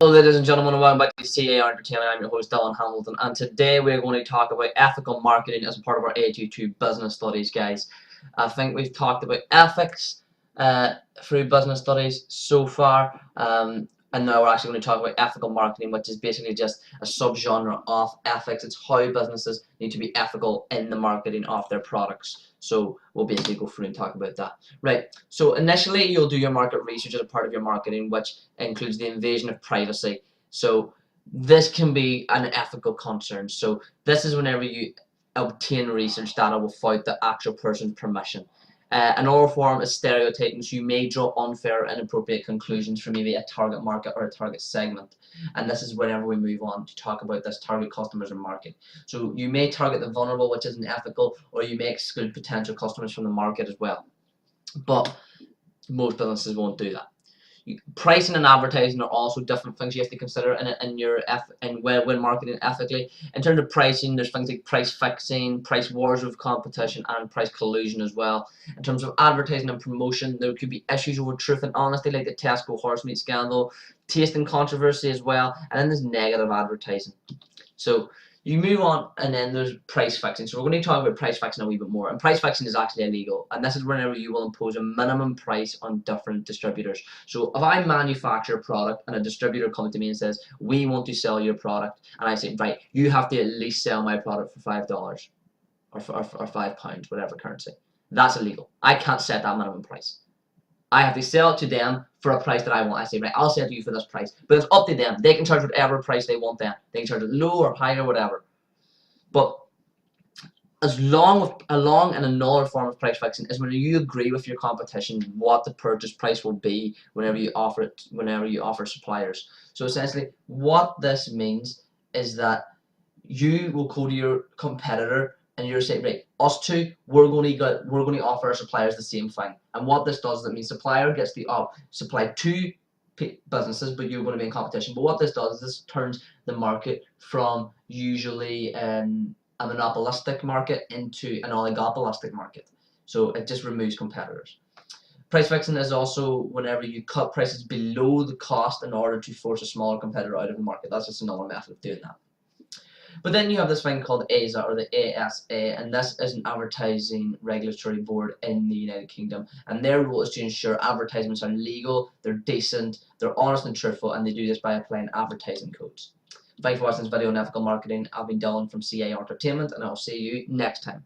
Hello ladies and gentlemen, and welcome back to C.A.R. Entertainment. I'm your host Dylan Hamilton, and today we're going to talk about ethical marketing as part of our AG2 business studies, guys. I think we've talked about ethics through business studies so far, and now we're actually going to talk about ethical marketing, which is basically just a subgenre of ethics. It's how businesses need to be ethical in the marketing of their products. So we'll basically go through and talk about that. Right, so initially you'll do your market research as a part of your marketing, which includes the invasion of privacy. So this can be an ethical concern. So this is whenever you obtain research data without the actual person's permission. Another form is stereotyping, so you may draw unfair and inappropriate conclusions from maybe a target market or a target segment. And this is whenever we move on to talk about this target customers and market. So you may target the vulnerable, which isn't ethical, or you may exclude potential customers from the market as well. But most businesses won't do that. Pricing and advertising are also different things you have to consider when marketing ethically. In terms of pricing, there's things like price fixing, price wars with competition, and price collusion as well. In terms of advertising and promotion, there could be issues over truth and honesty, like the Tesco horse meat scandal, taste and controversy as well, and then there's negative advertising. So you move on, and then there's price fixing. So we're going to talk about price fixing a wee bit more. And price fixing is actually illegal. And this is whenever you will impose a minimum price on different distributors. So if I manufacture a product and a distributor comes to me and says, we want to sell your product, and I say, right, you have to at least sell my product for $5 or £5, whatever currency. That's illegal. I can't set that minimum price. I have to sell it to them for a price that I want. I say, right, I'll sell it to you for this price. But it's up to them. They can charge whatever price they want then. They can charge it low or high or whatever. But along and another form of price fixing is when you agree with your competition what the purchase price will be whenever you offer suppliers. So essentially what this means is that you will go to your competitor and you're saying, right, us two, we're going to offer our suppliers the same thing. And what this does is it means supplier gets the supply two businesses, but you're going to be in competition. But what this does is this turns the market from usually a monopolistic market into an oligopolistic market. So it just removes competitors. Price fixing is also whenever you cut prices below the cost in order to force a smaller competitor out of the market. That's just another method of doing that. But then you have this thing called Azor, or the ASA, and this is an advertising regulatory board in the United Kingdom. And their role is to ensure advertisements are legal, they're decent, they're honest and truthful, and they do this by applying advertising codes. Thanks for watching this video on ethical marketing. I've been Dylan from C.A.R. Entertainment, and I'll see you next time.